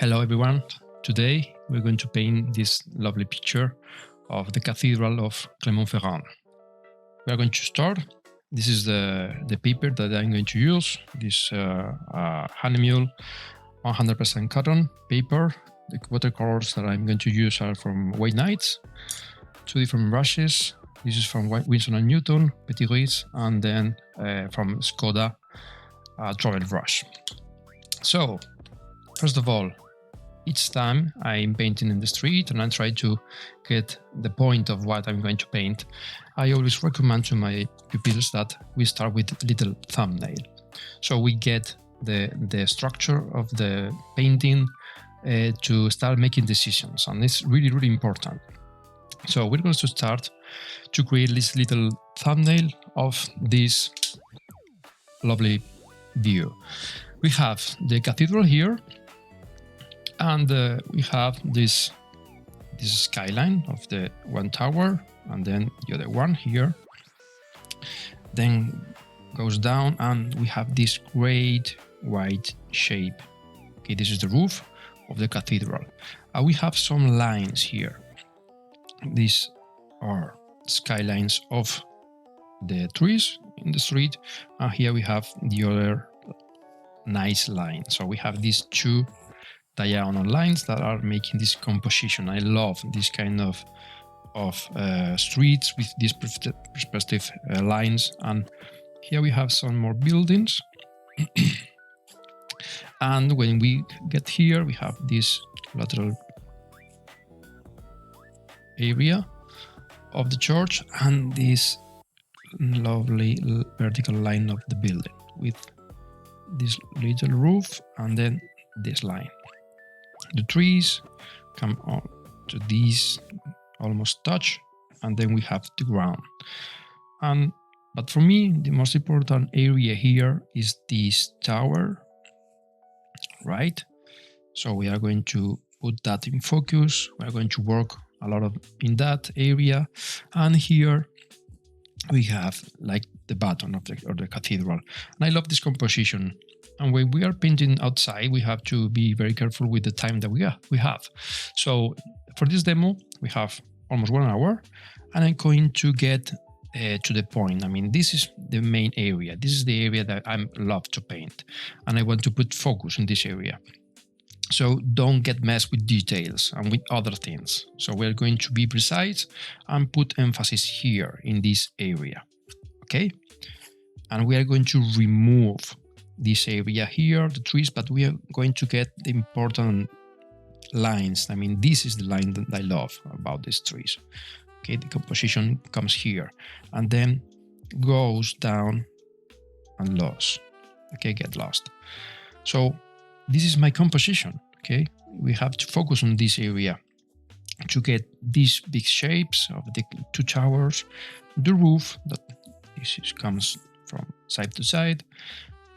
Hello everyone, today we're going to paint this lovely picture of the Cathedral of Clermont-Ferrand. We are going to start. This is the paper that I'm going to use, this Hahnemühle 100% cotton paper. The watercolors that I'm going to use are from White Nights, 2 different brushes. This is from Winsor & Newton, Petit Ruiz, and then from Skoda travel brush. So, first of all, each time I'm painting in the street and I try to get the point of what I'm going to paint, I always recommend to my pupils that we start with a little thumbnail. So we get the structure of the painting to start making decisions, and it's really, really important. So we're going to start to create this little thumbnail of this lovely view. We have the cathedral here, and we have this skyline of the one tower, and then the other one here. Then goes down, and we have this great white shape. Okay, this is the roof of the cathedral. We have some lines here. These are skylines of the trees in the street, and here we have the other nice line. So we have these two diagonal lines that are making this composition. I love this kind of streets with these perspective lines. And here we have some more buildings. And when we get here, we have this lateral area of the church and this lovely vertical line of the building with this little roof and then this line. The trees come on to these almost touch, and then we have the ground. But for me, the most important area here is this tower, right? So we are going to put that in focus. We are going to work a lot in that area, and here we have like the bottom of the cathedral. And I love this composition. And when we are painting outside, we have to be very careful with the time that we have. So for this demo, we have almost 1 hour, and I'm going to get to the point. I mean, this is the main area. This is the area that I love to paint, and I want to put focus in this area. So don't get messed with details and with other things. So we're going to be precise and put emphasis here in this area, okay? And we are going to remove this area here, the trees, but we are going to get the important lines. I mean, this is the line that I love about these trees. Okay, the composition comes here and then goes down and lost. Okay, get lost. So this is my composition. Okay, we have to focus on this area to get these big shapes of the 2 towers, the roof that comes from side to side.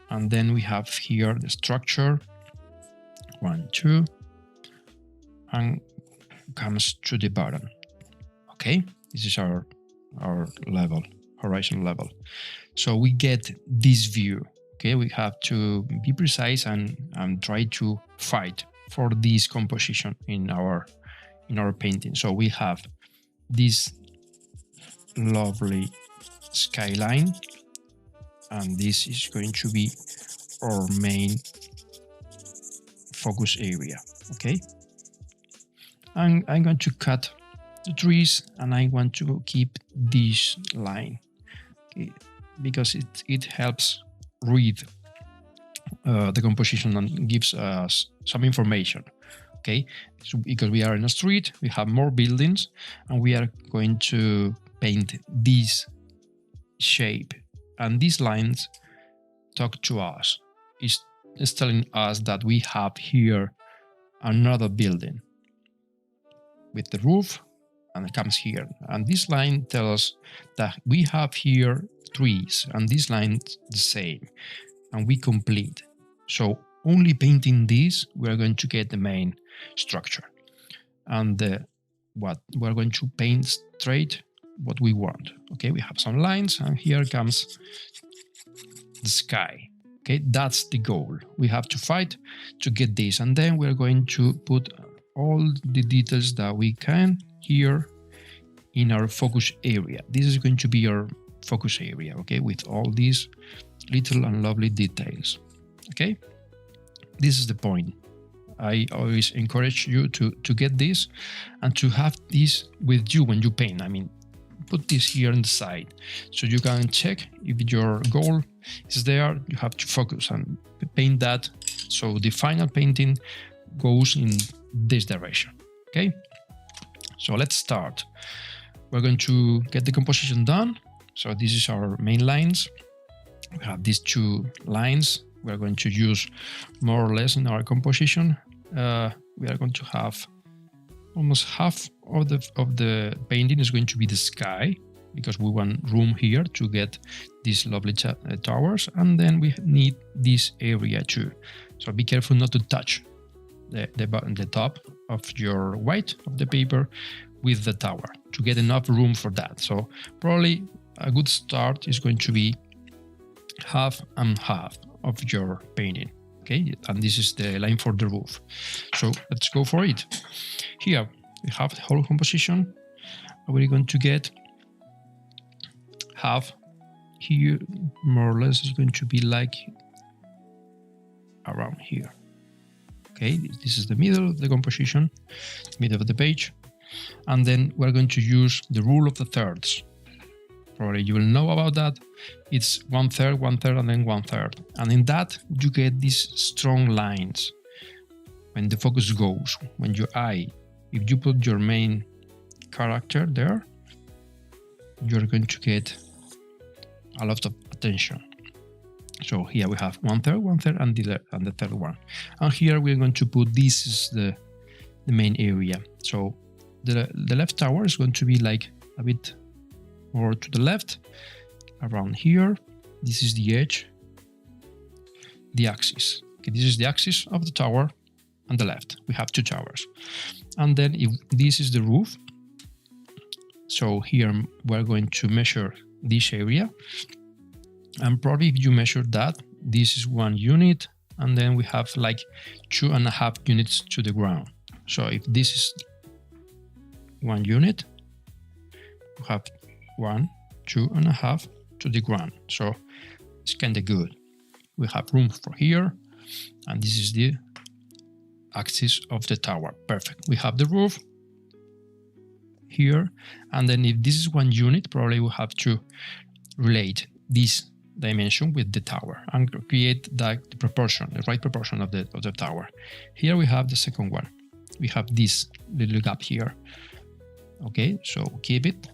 And then we have here the structure, 1, 2, and comes to the bottom. Okay, this is our level, horizon level. So we get this view. Okay, we have to be precise and try to fight for this composition in our painting. So we have this lovely skyline, and this is going to be our main focus area, okay? And I'm going to cut the trees, and I want to keep this line, okay? Because it helps read the composition and gives us some information, okay? So because we are in a street, we have more buildings, and we are going to paint this shape. And these lines talk to us. It's telling us that we have here another building with the roof, and it comes here. And this line tells us that we have here trees, and this line the same, and we complete. So only painting this, we are going to get the main structure. And what we're going to paint straight what we want. Okay, we have some lines, and here comes the sky. Okay, that's the goal. We have to fight to get this, and then we're going to put all the details that we can here in our focus area. This is going to be our focus area, okay, with all these little and lovely details. Okay, this is the point. I always encourage you to get this and to have this with you when you paint. I mean, put this here on the side so you can check if your goal is there. You have to focus and paint that so the final painting goes in this direction. Okay, so let's start. We're going to get the composition done. So this is our main lines. We have these two lines we're going to use more or less in our composition. We are going to have almost half of the painting is going to be the sky, because we want room here to get these lovely towers, and then we need this area too. So be careful not to touch the top of your white of the paper with the tower to get enough room for that. So probably a good start is going to be half and half of your painting. Okay, and this is the line for the roof. So let's go for it. Here we have the whole composition. We're going to get half here, more or less, is going to be like around here. Okay, this is the middle of the composition, middle of the page. And then we're going to use the rule of the thirds. Probably you will know about that. It's 1/3, 1/3, and then 1/3. And in that, you get these strong lines. When the focus goes, when your eye, if you put your main character there, you're going to get a lot of attention. So here we have 1/3, 1/3, and the third one. And here we're going to put, this is the main area. So the left tower is going to be like a bit more to the left, around here. This is the edge, the axis. Okay, this is the axis of the tower on the left. We have two towers. And then if this is the roof, so here we're going to measure this area. And probably if you measure that, this is 1 unit, and then we have like 2.5 units to the ground. So if this is 1 unit, we have 1, 2.5 to the ground. So it's kind of good. We have room for here, and this is the axis of the tower. Perfect. We have the roof here, and then if this is 1 unit, probably we have to relate this dimension with the tower and create the proportion, the right proportion of the tower. Here we have the second one. We have this little gap here. Okay, so keep it.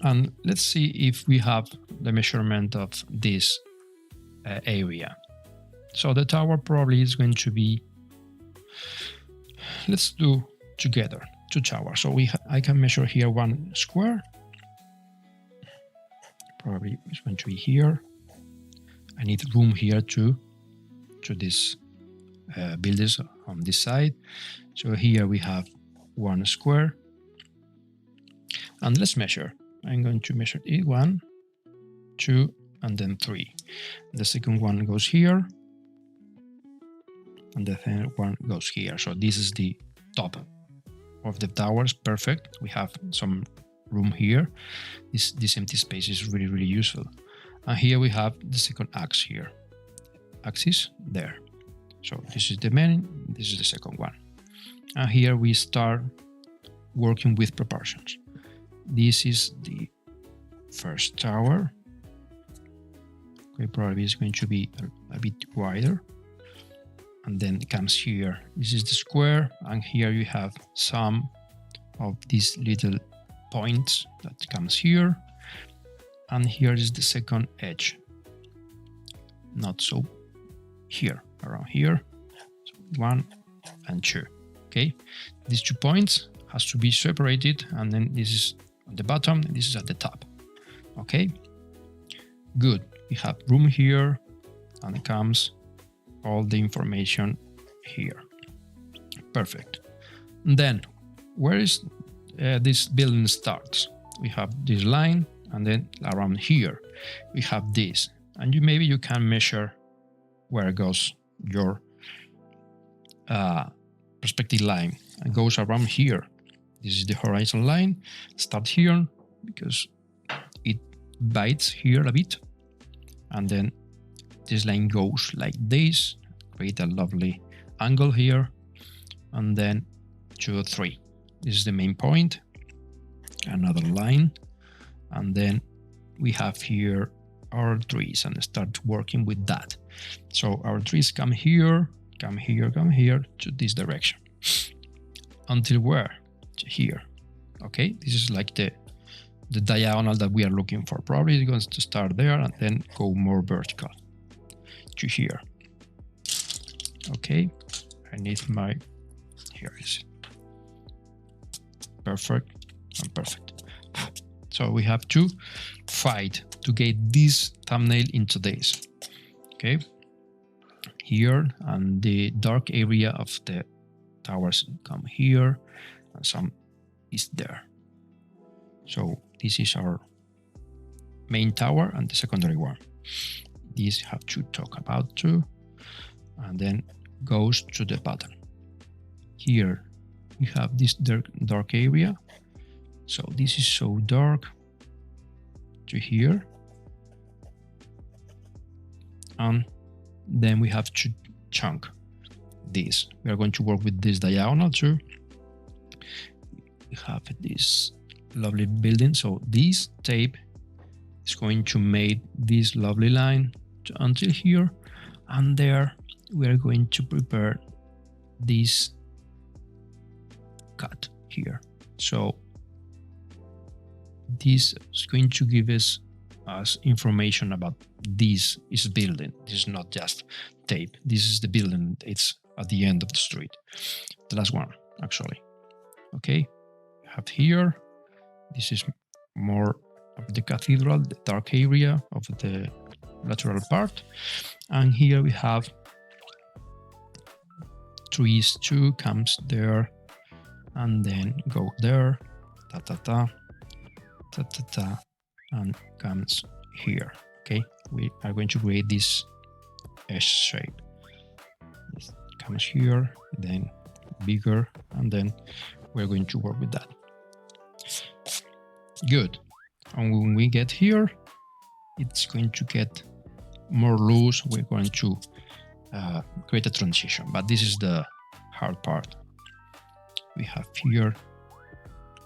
And let's see if we have the measurement of this area. So the tower probably is going to be, let's do together, 2 towers. So I can measure here 1 square. Probably it's going to be here. I need room here to this buildings on this side. So here we have 1 square. And let's measure. I'm going to measure it 1, 2, and then 3. The second one goes here, and the third one goes here. So this is the top of the towers. Perfect. We have some room here. This empty space is really, really useful. And here we have the second axis here. Axis there. So this is the main, this is the second one. And here we start working with proportions. This is the first tower. Okay, probably it's going to be a bit wider. And then it comes here. This is the square, and here you have some of these little points that comes here. And here is the second edge. Not so here, around here. So 1 and 2. Okay, these 2 points has to be separated, and then this is at the bottom, and this is at the top. Okay, good. We have room here, and it comes all the information here. Perfect. And then where is this building starts? We have this line, and then around here we have this, and maybe you can measure where goes your perspective line, and goes around here. This is the horizon line. Start here because it bites here a bit, and then this line goes like this, create a lovely angle here, and then 2 or 3. This is the main point, another line, and then we have here our trees and start working with that. So our trees come here, come here, come here to this direction. Until where? To here. Okay, this is like the diagonal that we are looking for. Probably it's going to start there and then go more vertical to here. Okay, I need my, here is perfect and perfect. So we have to fight to get this thumbnail into this. Okay, here, and the dark area of the towers come here, and some is there. So this is our main tower and the secondary one. These have to talk about too, and then goes to the bottom. Here we have this dark area. So this is so dark to here. And then we have to chunk this. We are going to work with this diagonal too. We have this lovely building. So this tape is going to make this lovely line until here, and there we are going to prepare this cut here. So this is going to give us information about this is building. This is not just tape. This is the building. It's at the end of the street. The last one, actually. Okay, we have here. This is more of the cathedral, the dark area of the lateral part. And here we have trees too, comes there, and then go there, and comes here. Okay, we are going to create this S shape. It comes here, then bigger, and then we're going to work with that. Good. And when we get here, it's going to get more loose. We're going to create a transition, but this is the hard part. We have here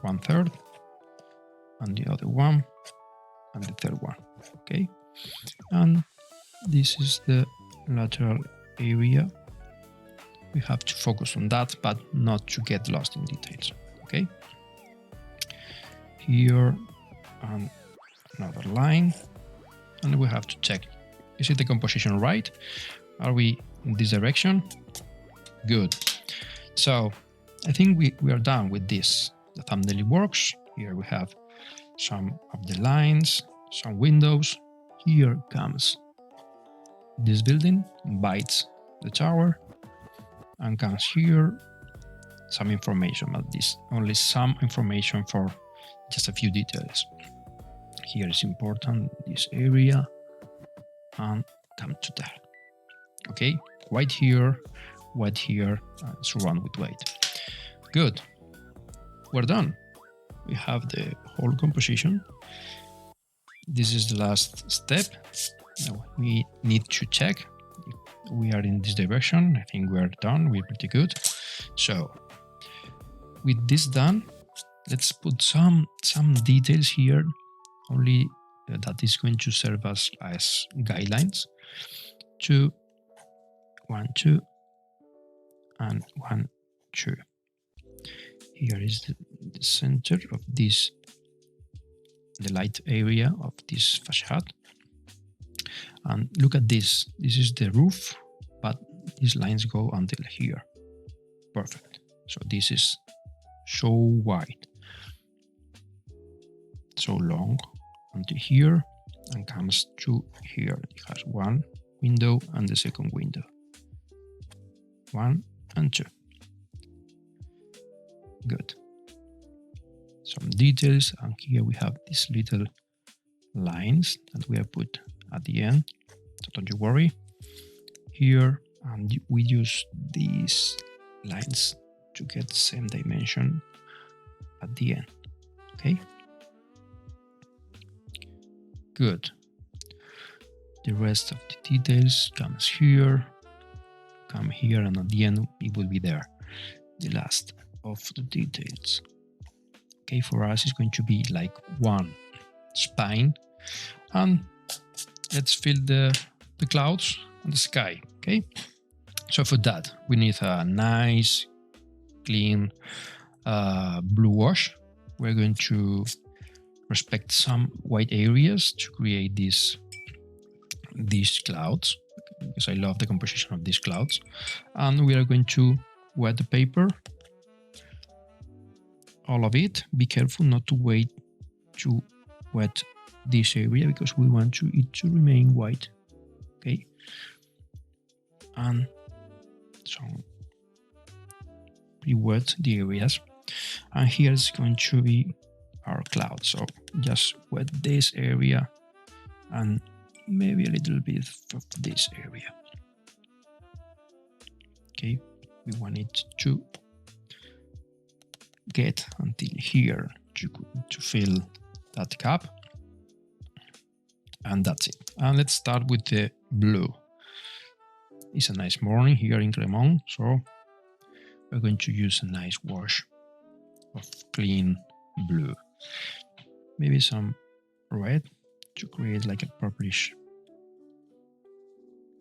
1/3, and the other one, and the third one. Okay, and this is the lateral area. We have to focus on that, but not to get lost in details. Okay, here and another line, and we have to check, is it the composition right? Are we in this direction? Good. So I think we are done with this. The thumbnail works. Here we have some of the lines, some windows. Here comes this building, bites the tower, and comes here some information about this. Only some information for just a few details. Here is important, this area, and come to there. Okay, white here, surround with white. Good. We're done. We have the whole composition. This is the last step. Now we need to check if we are in this direction. I think we are done. We're pretty good. So with this done, let's put some details here, only that is going to serve us as guidelines. 2, 1, 2, and 1, 2. Here is the center of this, the light area of this facade. And look at this. This is the roof, but these lines go until here. Perfect. So this is so wide, so long until here, and comes to here. It has one window and the second window. 1 and 2. Good. Some details, and here we have these little lines that we have put at the end, so don't you worry. here, and we use these lines to get the same dimension at the end. Okay, good. The rest of the details comes here, come here, and at the end it will be there, the last of the details. Okay, for us it's going to be like one spine, and let's fill the clouds and the sky. Okay, so for that we need a nice clean blue wash. We're going to respect some white areas to create these clouds, because I love the composition of these clouds. And we are going to wet the paper, all of it. Be careful not to wait to wet this area, because we want it to remain white. Okay, and so we wet the areas, and here is going to be our cloud. So just wet this area and maybe a little bit of this area. Okay, we want it to get until here to fill that cap, and that's it. And let's start with the blue. It's a nice morning here in Clermont, so we're going to use a nice wash of clean blue, maybe some red to create like a purplish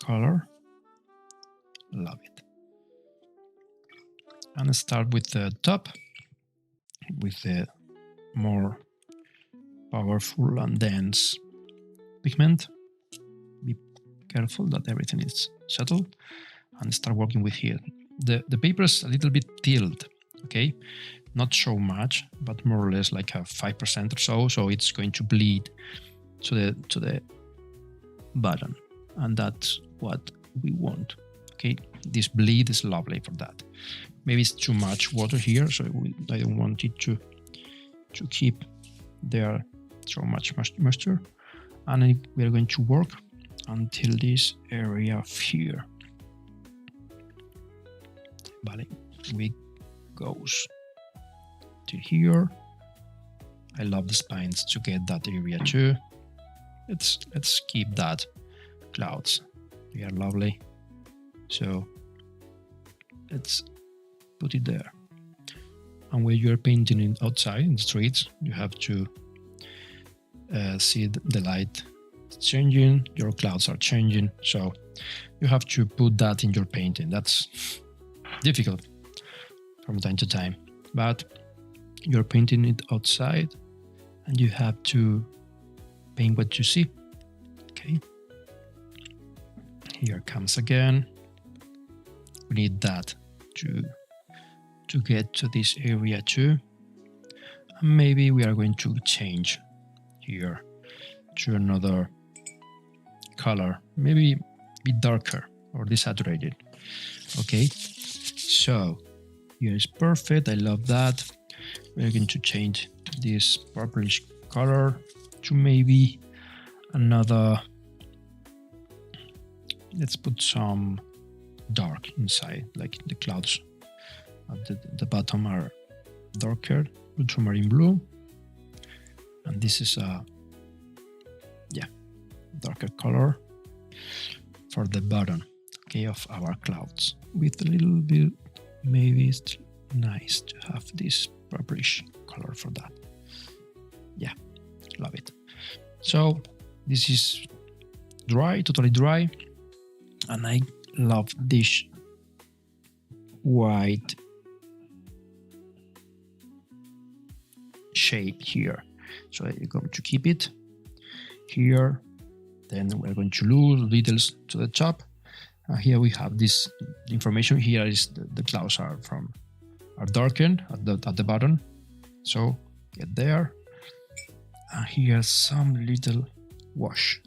color. Love it. And start with the top, with the more powerful and dense pigment. Be careful that everything is settled, and start working with here. The paper is a little bit tilted, okay, not so much, but more or less like a 5% or so. So it's going to bleed to the bottom, and that's what we want. Okay, this bleed is lovely for that. Maybe it's too much water here, so I don't want it to keep there so much moisture. And we are going to work until this area of here. Vale, we goes to here. I love the spines to get that area too. Let's keep that clouds. They are lovely. So let's put it there. And when you're painting it outside in the streets, you have to see the light changing, your clouds are changing, so you have to put that in your painting. That's difficult from time to time, but you're painting it outside and you have to paint what you see. Okay, here comes again. We need that to get to this area too, and maybe we are going to change here to another color, maybe be darker or desaturated. Okay, so here is perfect. I love that. We're going to change this purplish color to maybe another. Let's put some dark inside, like the clouds at the bottom are darker, ultramarine blue, and this is a darker color for the bottom, okay, of our clouds, with a little bit. Maybe it's nice to have this purplish color for that. Yeah, love it. So this is dry, totally dry, and I love this white shape here. So I'm going to keep it here. Then we're going to lose details to the top. Here we have this information. Here is the clouds are darkened at the bottom. So get there. And here's some little wash,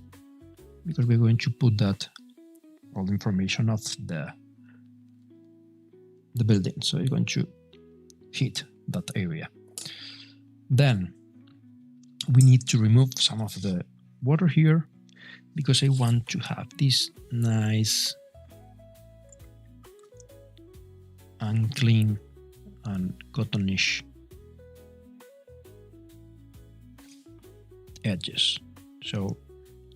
because we're going to put that all the information of the building. So you're going to hit that area. Then we need to remove some of the water here, because I want to have this nice and clean and cottonish edges. So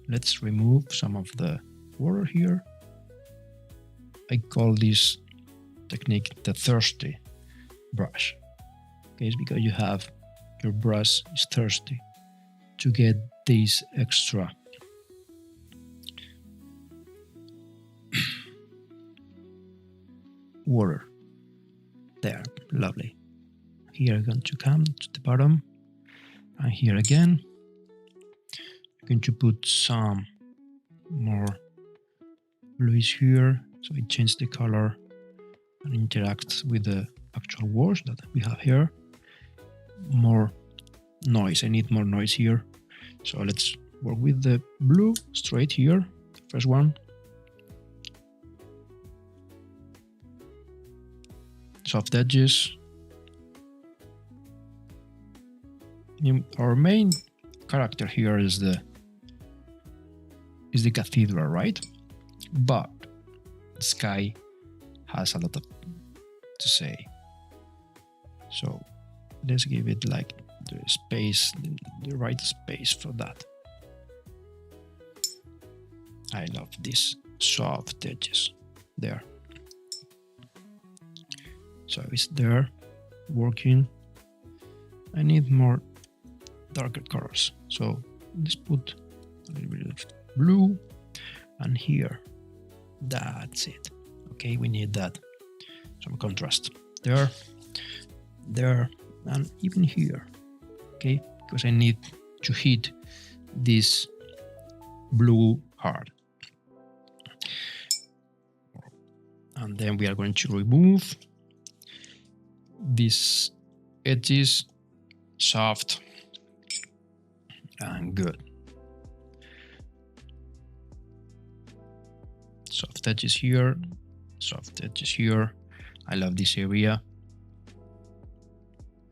let's remove some of the water here. I call this technique the thirsty brush. Okay, it's because you have your brush is thirsty to get this extra water. There, lovely. Here I'm going to come to the bottom, and here again I'm going to put some more blues here, so it changes the color and interacts with the actual words that we have here. More noise, I need more noise here, so let's work with the blue straight here, first one. Soft edges. Our main character here is the cathedral, right? But the sky has a lot to say. So let's give it like the space, the right space for that. I love these soft edges there. So it's there, working. I need more darker colors. So let's put a little bit of blue, and here, that's it. Okay, we need that, some contrast there, and even here. Okay, because I need to hit this blue hard. And then we are going to remove these edges, soft and good. Soft edges here, soft edges here. I love this area,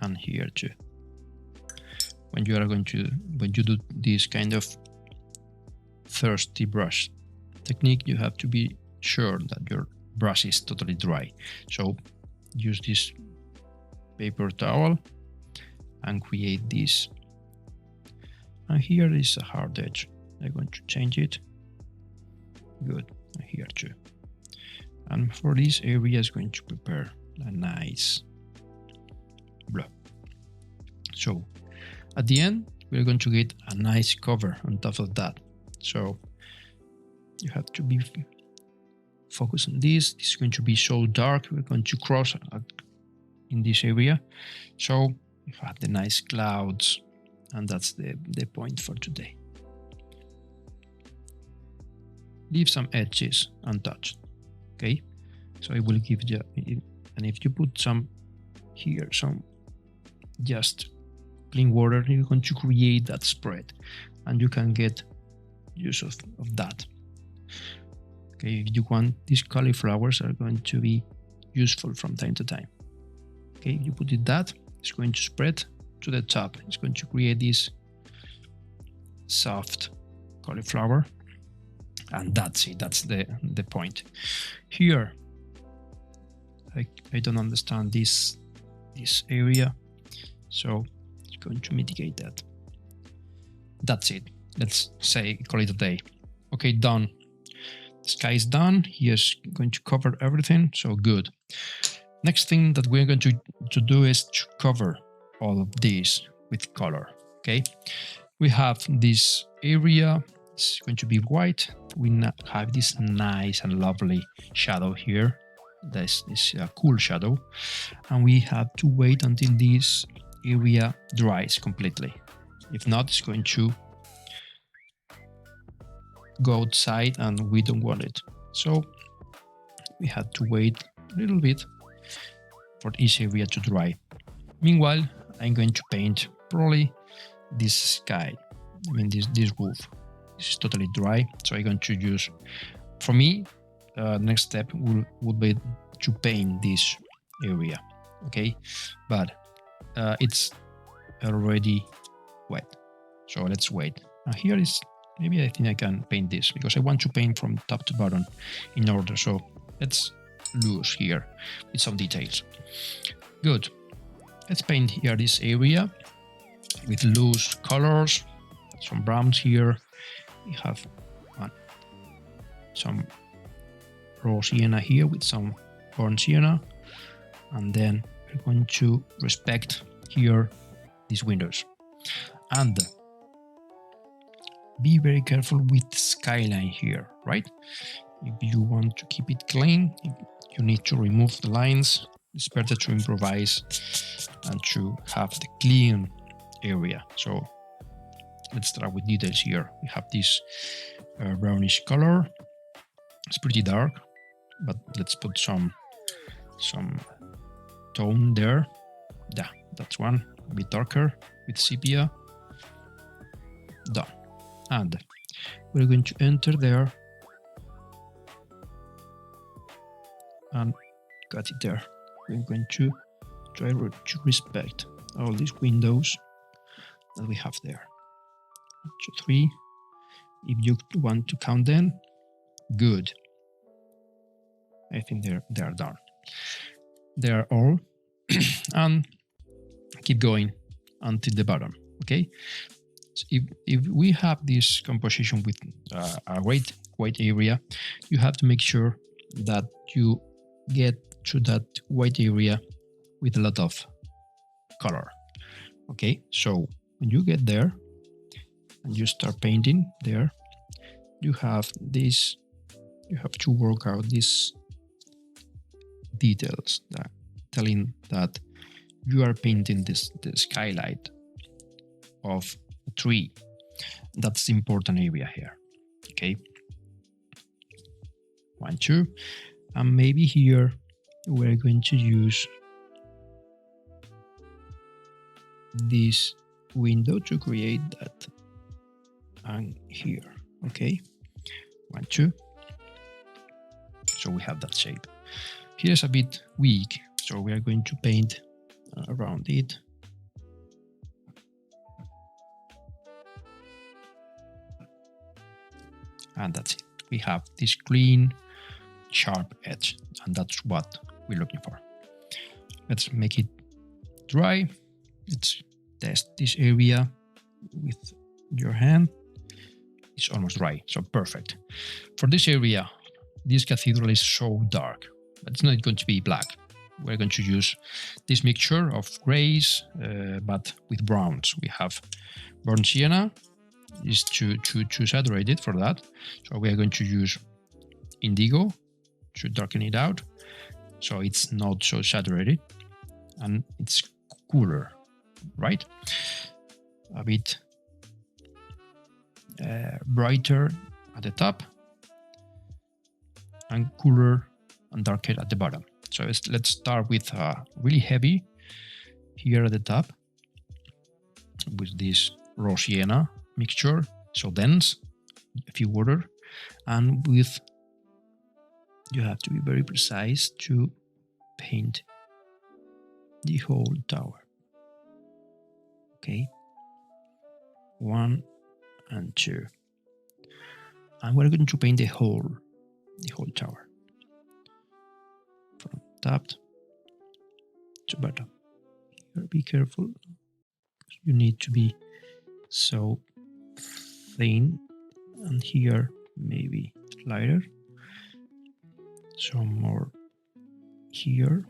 and here too. When you do this kind of thirsty brush technique, you have to be sure that your brush is totally dry. So use this paper towel and create this. And here is a hard edge. I'm going to change it. Good. And here too. And for this area, is going to prepare a nice blue. So at the end, we're going to get a nice cover on top of that. So you have to be focused on this. This is going to be so dark. We're going to cross in this area. So you have the nice clouds, and that's the point for today. Leave some edges untouched. Okay, so it will give you, and if you put some here, some just clean water, you're going to create that spread, and you can get use of that. Okay, if you want, these cauliflowers are going to be useful from time to time. Okay, you put it that, it's going to spread to the top. It's going to create this soft cauliflower, and that's it. That's the point. Here, I don't understand this area, so it's going to mitigate that. That's it. Let's call it a day. Okay, done. The sky is done. Here's going to cover everything, so good. Next thing that we're going to do is to cover all of these with color. Okay, we have this area. It's going to be white. We have this nice and lovely shadow here. This is a cool shadow, and we have to wait until this area dries completely. If not, it's going to go outside, and we don't want it. So we have to wait a little bit for each area to dry. Meanwhile, I'm going to paint probably this sky. I mean this roof. This is totally dry, so I'm going to use. For me, next step would be to paint this area. Okay, but it's already wet, so let's wait. Now here is, maybe I think I can paint this because I want to paint from top to bottom in order. So let's loose here with some details. Good. Let's paint here this area with loose colors, some browns here. We have some raw sienna here with some burnt sienna, and then we're going to respect here these windows. And be very careful with the skyline here, right? If you want to keep it clean, you need to remove the lines. It's better to improvise and to have the clean area. So let's start with details here. We have this brownish color. It's pretty dark, but let's put some tone there. Yeah, that's one. A bit darker with sepia. Done. And we're going to enter there and cut it there. We're going to try to respect all these windows that we have there. 1, 2, 3. If you want to count them, good. I think they are done. They are all, and keep going until the bottom. Okay. So if we have this composition with a white area, you have to make sure that you get to that white area with a lot of color. Okay, so when you get there and you start painting there, you have this. You have to work out these details that telling that you are painting the skylight of a tree. That's the important area here. Okay, 1, 2, and maybe here we're going to use this window to create that, and here. Okay, 1, 2. So we have that shape. Here's a bit weak, so we are going to paint around it. And that's it. We have this clean, sharp edge, and that's what we're looking for. Let's make it dry. Let's test this area with your hand. It's almost dry, so perfect. For this area, this cathedral is so dark, but it's not going to be black. We're going to use this mixture of grays, but with browns. We have burnt sienna, is too saturated for that. So we are going to use indigo to darken it out, so it's not so saturated and it's cooler, right? A bit brighter at the top and cooler and darker at the bottom. So let's start with really heavy here at the top with this raw sienna mixture, so dense, a few water, and with, you have to be very precise to paint the whole tower. Okay, 1 and 2, and we're going to paint the whole tower from top to bottom. Here, be careful. You need to be so thin, and here maybe lighter. Some more here,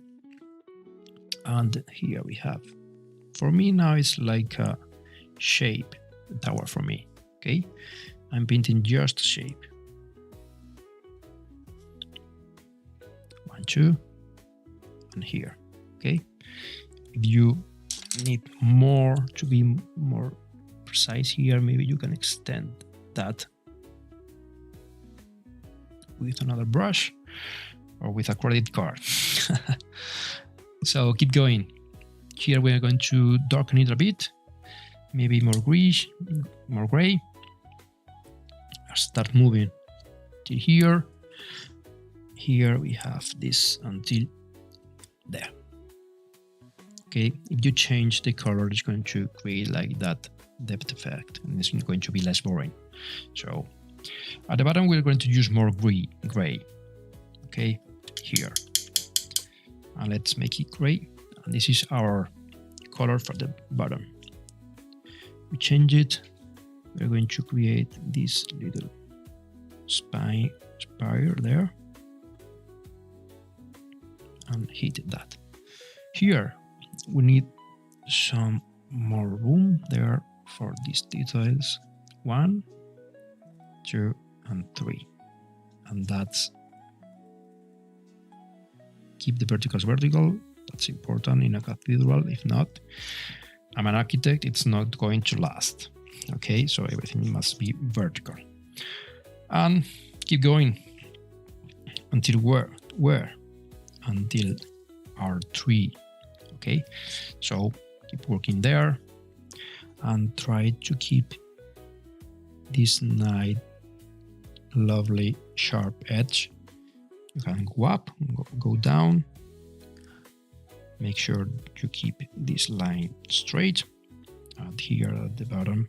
and here we have. For me now it's like a shape, the tower for me. Okay, I'm painting just shape. 1, 2, and here. Okay, if you need more to be more precise here, maybe you can extend that with another brush or with a credit card. So keep going. Here we are going to darken it a bit, maybe more greenish, more gray. Start moving to here. Here we have this until there. Okay, if you change the color, it's going to create like that depth effect, and it's going to be less boring. So at the bottom, we're going to use more gray. Okay, here and let's make it gray. And this is our color for the bottom. We change it. We're going to create this little spire there and hit that. Here we need some more room there for these details. 1, 2, and 3. And that's keep the verticals vertical. That's important in a cathedral. If not, I'm an architect, it's not going to last. Okay, so everything must be vertical. And keep going until where? Until R3. Okay, so keep working there and try to keep this nice, lovely, sharp edge. You can go up, go down. Make sure you keep this line straight. And here at the bottom,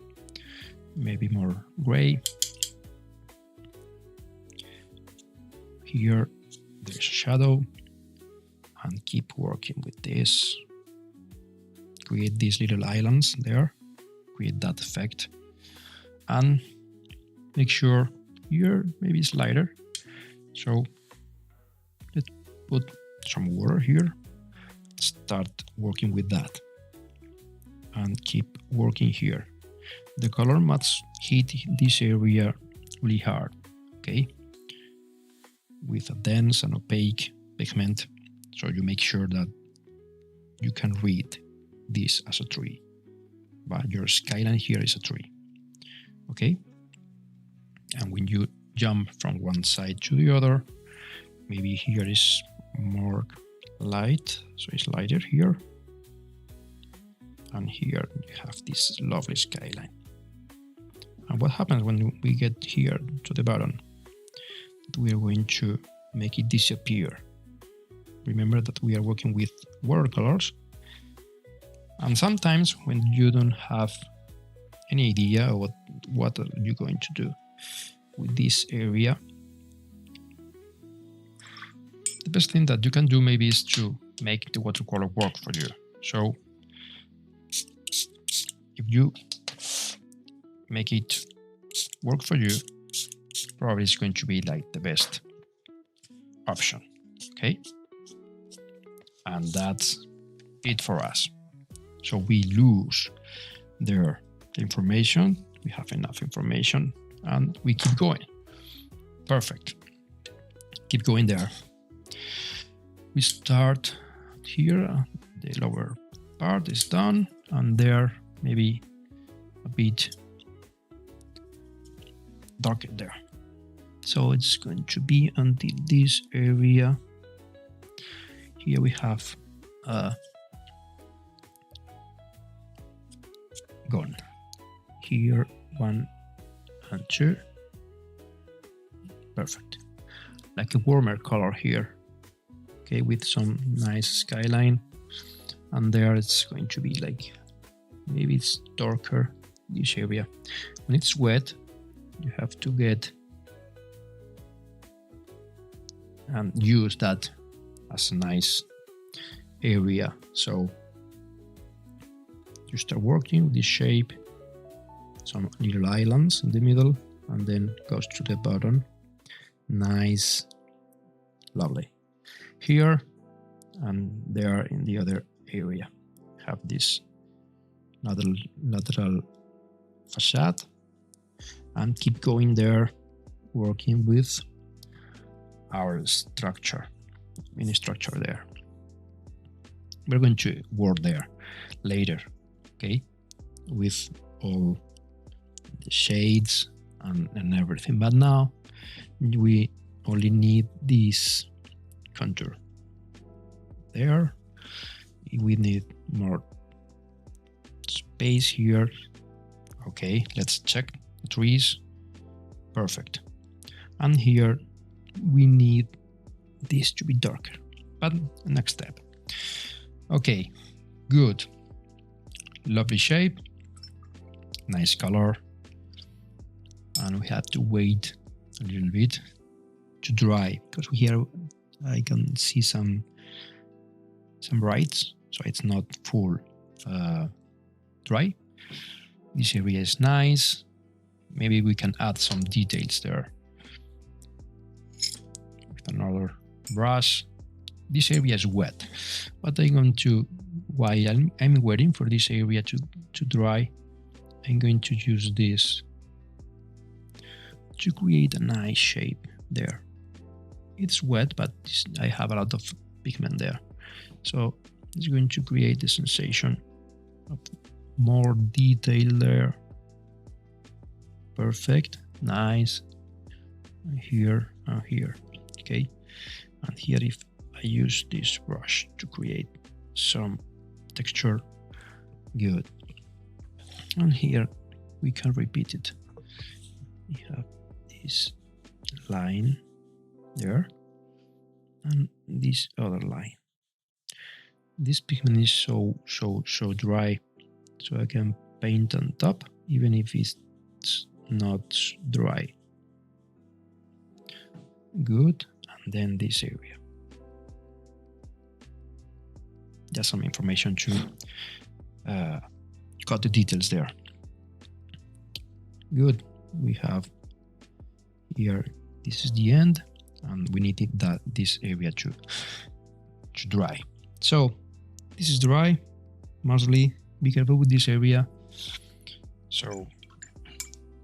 maybe more gray. Here, there's a shadow. And keep working with this. Create these little islands there. Create that effect. And make sure here, maybe it's lighter. So let's put some water here. Start working with that. And keep working here. The color must hit this area really hard. Okay? With a dense and opaque pigment. So you make sure that you can read this as a tree. But your skyline here is a tree. Okay? And when you jump from one side to the other, maybe here is more light, so it's lighter here. And here you have this lovely skyline. And what happens when we get here to the bottom? We are going to make it disappear. Remember that we are working with watercolors. And sometimes when you don't have any idea of what you're going to do with this area, the best thing that you can do maybe is to make the watercolor work for you. So if you make it work for you, probably it's going to be like the best option. Okay? And that's it for us. So we lose the information, we have enough information, and we keep going. Perfect. Keep going there. We start here, the lower part is done, and there maybe a bit darker there. So it's going to be until this area. Here we have gone. Here 1 and 2. Perfect. Like a warmer color here. Okay, with some nice skyline. And there it's going to be like, maybe it's darker, this area. When it's wet, you have to get and use that as a nice area. So you start working with this shape, some little islands in the middle, and then goes to the bottom. Nice, lovely. Here and there in the other area have this lateral facade, and keep going there, working with our structure, mini structure there. We're going to work there later, okay, with all the shades and everything. But now we only need this contour there. We need more space here. Okay, let's check the trees. Perfect. And here we need this to be darker, but next step. Okay, good. Lovely shape, nice color. And we have to wait a little bit to dry, because here I can see some some brights, so it's not full dry. This area is nice. Maybe we can add some details there with another brush. This area is wet, but I'm going to, while I'm waiting for this area to dry, I'm going to use this to create a nice shape there. It's wet, but I have a lot of pigment there. So it's going to create the sensation of more detail there. Perfect, nice. And here and here, okay. And here, if I use this brush to create some texture, good. And here we can repeat it. We have this line there and this other line. This pigment is so dry, so I can paint on top even if it's not dry. Good. And then this area, just some information to cut the details there. Good. We have here, this is the end, and we need this area to dry. So this is dry, mostly. Be careful with this area. So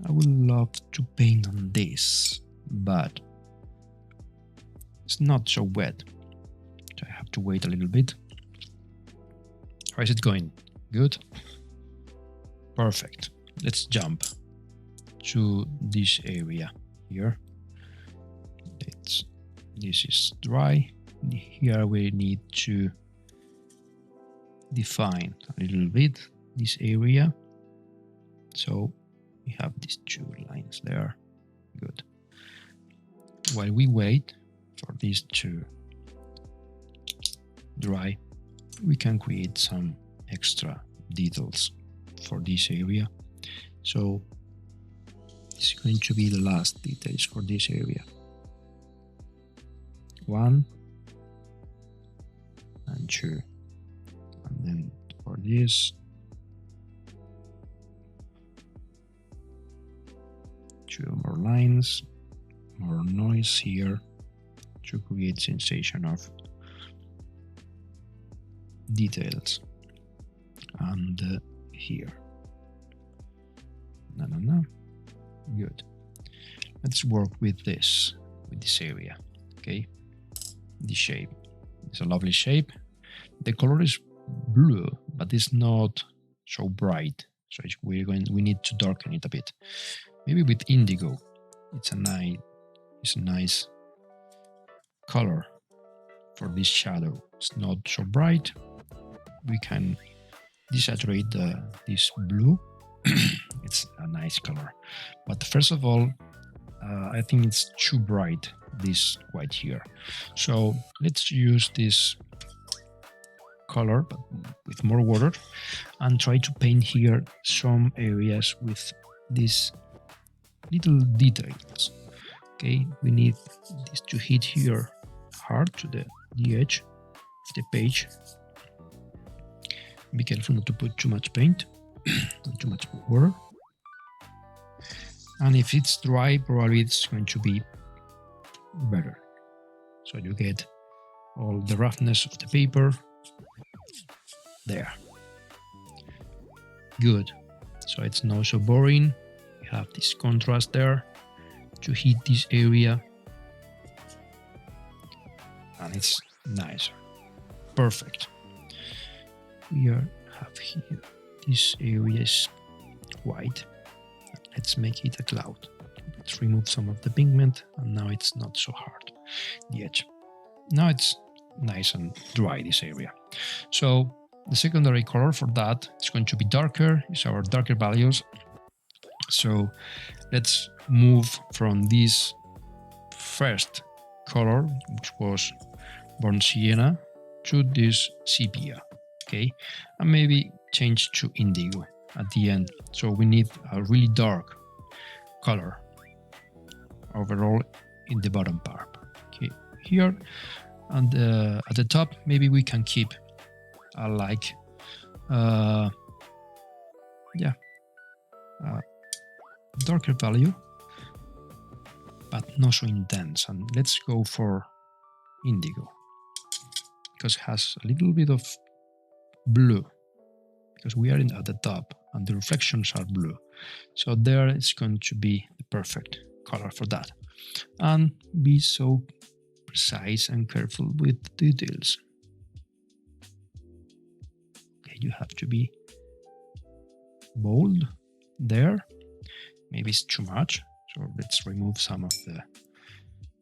I would love to paint on this, but it's not so wet, so I have to wait a little bit. How is it going? Good. Perfect. Let's jump to this area here. This is dry. Here we need to define a little bit this area. So we have these two lines there. Good. While we wait for this to dry, we can create some extra details for this area. So it's going to be the last details for this area. 1 and 2, and then for this 2 more lines, more noise here to create sensation of details, and here. No. Good. Let's work with this area. Okay, the shape. It's a lovely shape. The color is blue, but it's not so bright. So we need to darken it a bit. Maybe with indigo. It's a nice color for this shadow. It's not so bright. We can desaturate this blue. It's a nice color. But first of all, I think it's too bright, this white here. So let's use this color, but with more water, and try to paint here some areas with these little details. Okay, we need this to hit here hard to the edge of the page. Be careful not to put too much paint, not too much water. And if it's dry, probably it's going to be better. So you get all the roughness of the paper there. Good. So it's not so boring. We have this contrast there to hit this area, and it's nicer. Perfect. We have here, this area is white. Let's make it a cloud. Let's remove some of the pigment, and now it's not so hard, the edge. Now it's nice and dry, this area. So the secondary color for that is going to be darker. It's our darker values. So let's move from this first color, which was burnt sienna, to this sepia, okay? And maybe change to indigo at the end. So we need a really dark color overall in the bottom part. Okay, here and at the top, maybe we can keep are like darker value, but not so intense. And let's go for indigo, because it has a little bit of blue, because we are at the top and the reflections are blue. So there it's going to be the perfect color for that. And be so precise and careful with details. Okay, you have to be bold there. Maybe it's too much, so let's remove some of the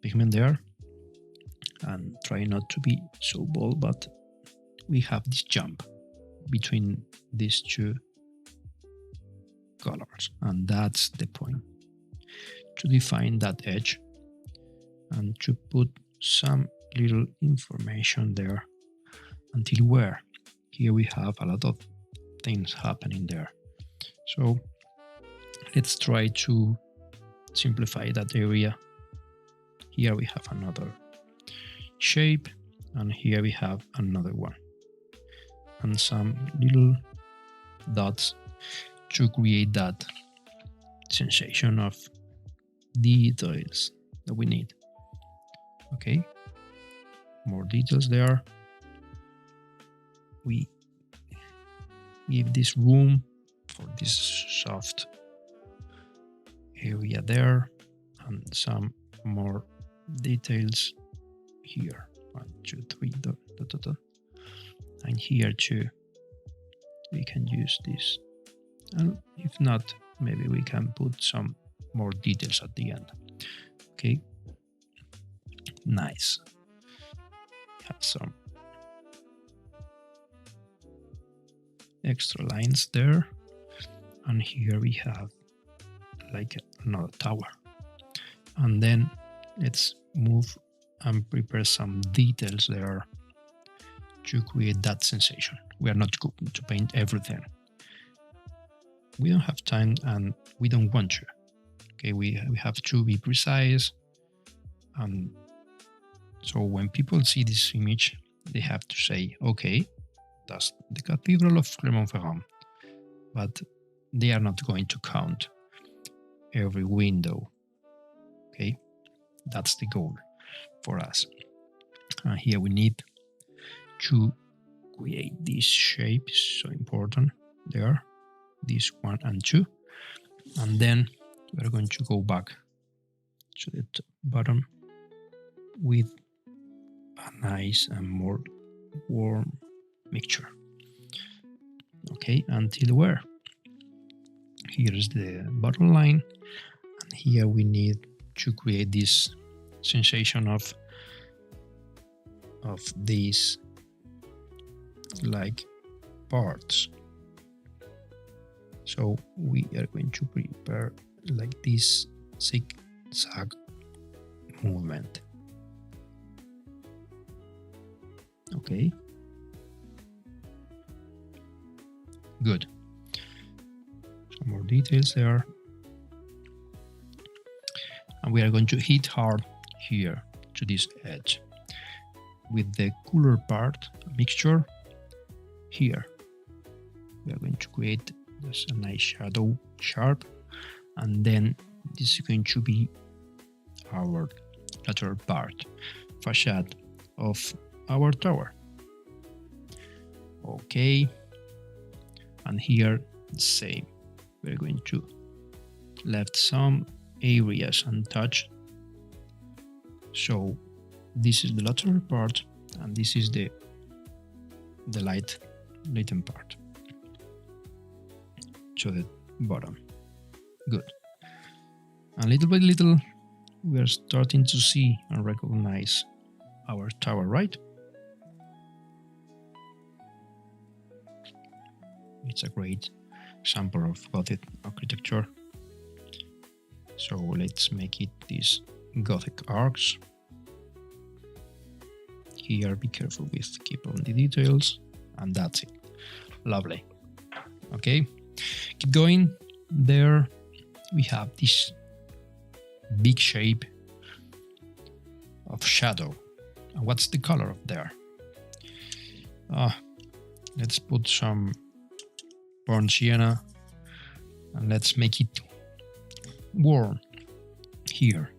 pigment there and try not to be so bold, but we have this jump between these two colors, and that's the point, to define that edge and to put some little information there until where. Here we have a lot of things happening there. So let's try to simplify that area. Here we have another shape, and here we have another one, and some little dots to create that sensation of details that we need. Okay, more details there. We give this room for this soft area there, and some more details here. 1, 2, 3, dot, dot, dot, dot. And here too we can use this, and if not, maybe we can put some more details at the end. Okay, nice. Have some extra lines there, and here we have like another tower. And then let's move and prepare some details there to create that sensation. We are not going to paint everything. We don't have time, and we don't want to. Okay, we have to be precise. And so when people see this image, they have to say, okay, that's the Cathedral of Clermont-Ferrand, but they are not going to count every window. Okay, that's the goal for us. And here we need to create this shape, so important there, this 1 and 2, and then we're going to go back to the bottom with a nice and more warm mixture. Okay, until where? Here is the bottom line, and here we need to create this sensation of these like parts. So we are going to prepare like this zigzag movement. Okay, good. Some more details there, and we are going to hit hard here to this edge with the cooler part mixture. Here we are going to create just a nice shadow sharp, and then this is going to be our lateral part, facade of our tower. Okay, and here the same. We're going to left some areas untouched. So this is the lateral part, and this is the latent part to the bottom. Good. And little by little we are starting to see and recognize our tower, right? It's a great example of Gothic architecture. So let's make it these Gothic arcs. Here, be careful with keep on the details, and that's it. Lovely. Okay, keep going. There we have this big shape of shadow. And what's the color of there? Let's put some burnt sienna and let's make it warm here.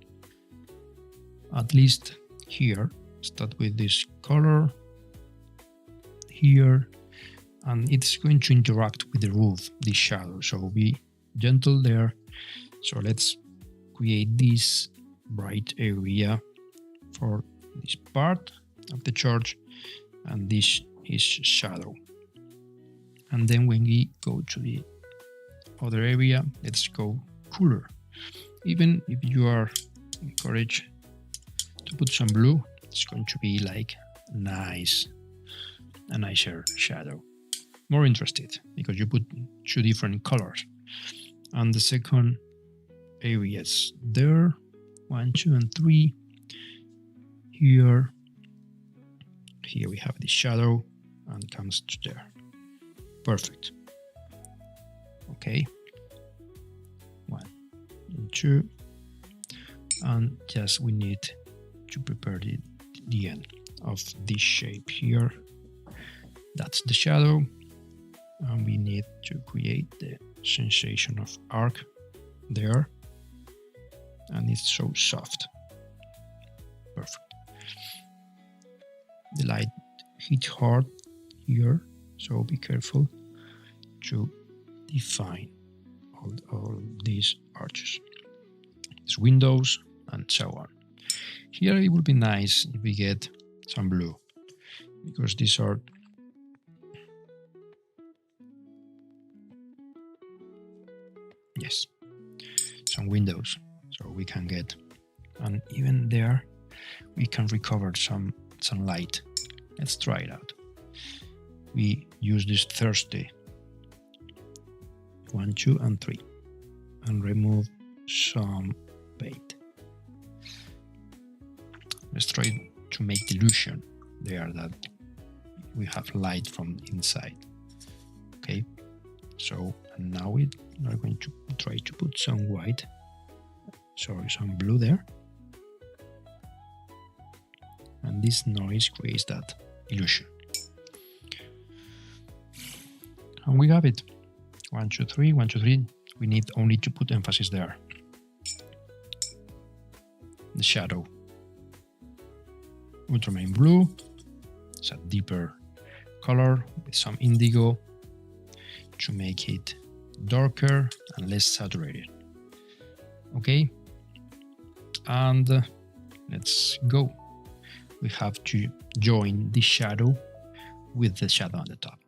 At least here. Start with this color here, and it's going to interact with the roof, this shadow. So be gentle there. So let's create this bright area for this part of the church, and this is shadow. And then when we go to the other area, let's go cooler. Even if you are encouraged to put some blue, it's going to be like a nicer shadow. More interested because you put two different colors. And the second areas there, 1, 2, and 3. Here we have the shadow and comes to there. Perfect. Okay. 1 and 2, and just we need to prepare the end of this shape here. That's the shadow, and we need to create the sensation of arc there, and it's so soft. Perfect. The light hit hard here, so be careful to define all these arches, these windows, and so on. Here it would be nice if we get some blue, because these are some windows, so we can get, and even there we can recover some light. Let's try it out. We use this Thursday 1, 2, and 3, and remove some paint. Let's try to make the illusion there that we have light from inside. Okay, so and now we are going to try to put some some blue there, and this noise creates that illusion. And we have it. 1, 2, 3, 1, 2, 3. We need only to put emphasis there. The shadow. Ultramarine blue. It's a deeper color with some indigo to make it darker and less saturated. Okay, and let's go. We have to join the shadow with the shadow on the top,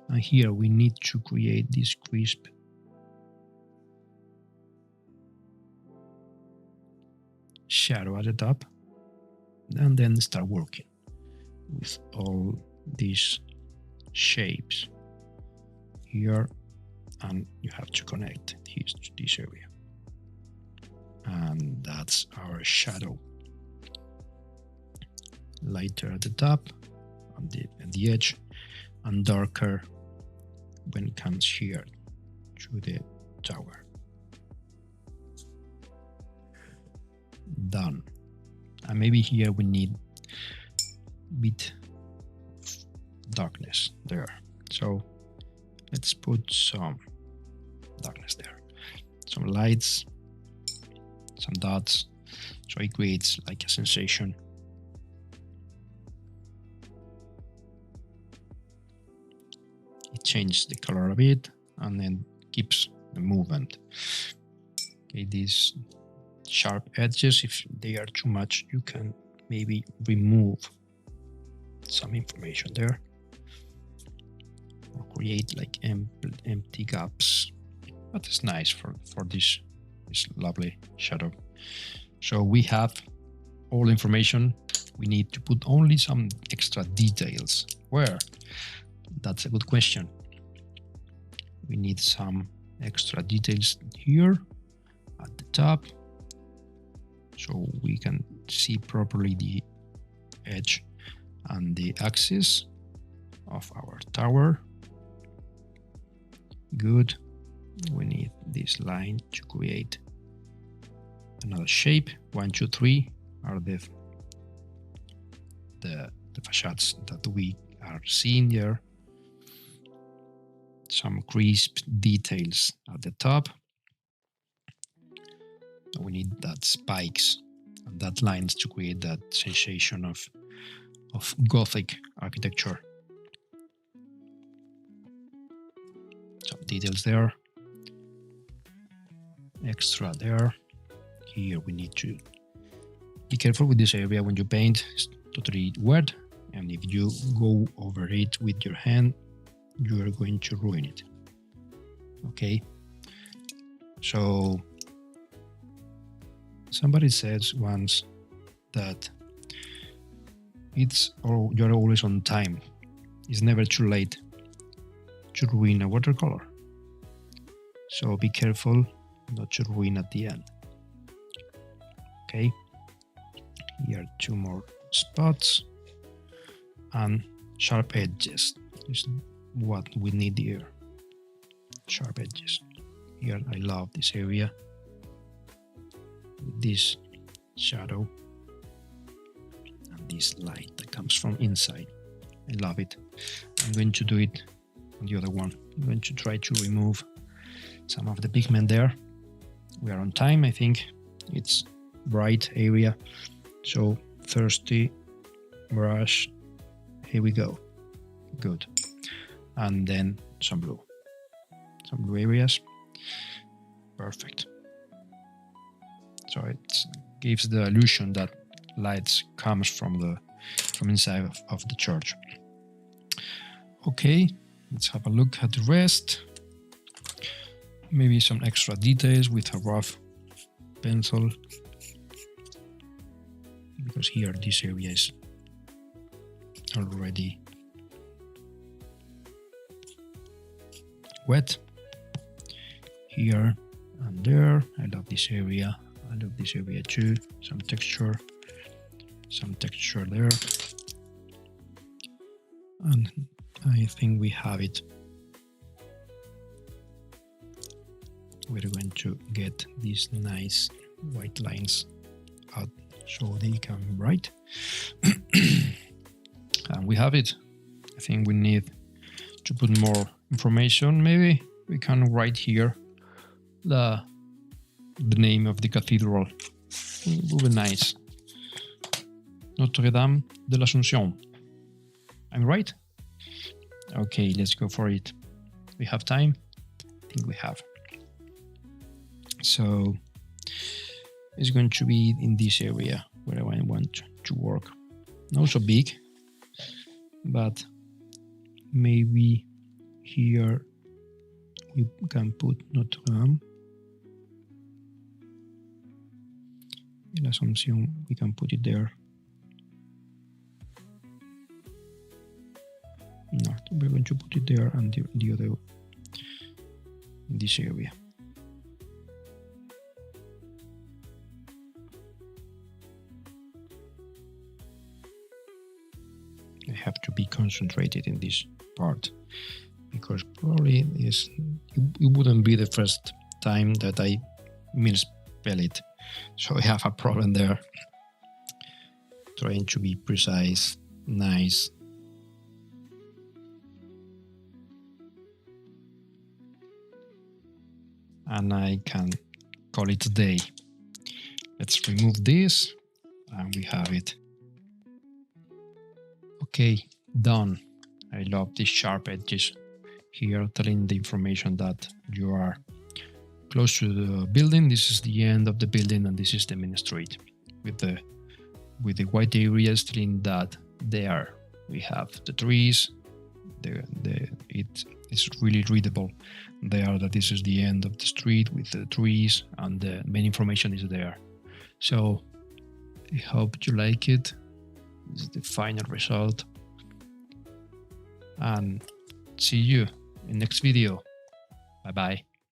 and here we need to create this crisp shadow at the top, and then start working with all these shapes here, and you have to connect this area, and that's our shadow. Lighter at the top, at the edge, and darker when it comes here to the tower. Done. And maybe here we need a bit of darkness there. So let's put some darkness there. Some lights, some dots, so it creates like a sensation. It changes the color a bit and then keeps the movement. Okay, these sharp edges, if they are too much, you can maybe remove some information there or create like empty gaps, but it's nice for this lovely shadow. So we have all information. We need to put only some extra details. Where? That's a good question. We need some extra details here at the top, so we can see properly the edge and the axis of our tower. Good. We need this line to create another shape. 1, 2, 3 are the facades that we are seeing there. some crisp details at the top. We need that spikes and that lines to create that sensation of Gothic architecture. Some details there, extra there. Here we need to be careful with this area when you paint. It's totally wet, and if you go over it with your hand, you are going to ruin it. Okay, so somebody said once that you're always on time. It's never too late to ruin a watercolor. So be careful not to ruin at the end. Okay, here are 2 more spots, and sharp edges is what we need here. Sharp edges. Here I love this area with this shadow and this light that comes from inside. I love it. I'm going to do it on the other one. I'm going to try to remove some of the pigment there. We are on time. I think it's bright area, so thirsty brush. Here we go. Good. And then some blue areas. Perfect. So it gives the illusion that lights comes from inside of the church. Okay, let's have a look at the rest. Maybe some extra details with a rough pencil, because here this area is already wet. Here and there. I love this area. I love this area too. Some texture there. And I think we have it. We're going to get these nice white lines out so they can be bright. And we have it. I think we need to put more information. Maybe we can write here the name of the cathedral. It would be nice. Notre Dame de l'Assomption. I'm right? Okay, let's go for it. We have time? I think we have. So it's going to be in this area where I want to work. Not so big, but maybe here we can put Notre Dame. In Assumption, we can put it there. No, we're going to put it there and the other in this area. I have to be concentrated in this part, because probably it wouldn't be the first time that I misspell it. So I have a problem there. Trying to be precise, nice. And I can call it a day. Let's remove this and we have it. Okay, done. I love these sharp edges here, telling the information that you are close to the building. This is the end of the building and this is the main street, with the white areas telling that there we have the trees. It's really readable there that this is the end of the street with the trees, and the main information is there. So I hope you like it. This is the final result, and see you in next video. Bye bye.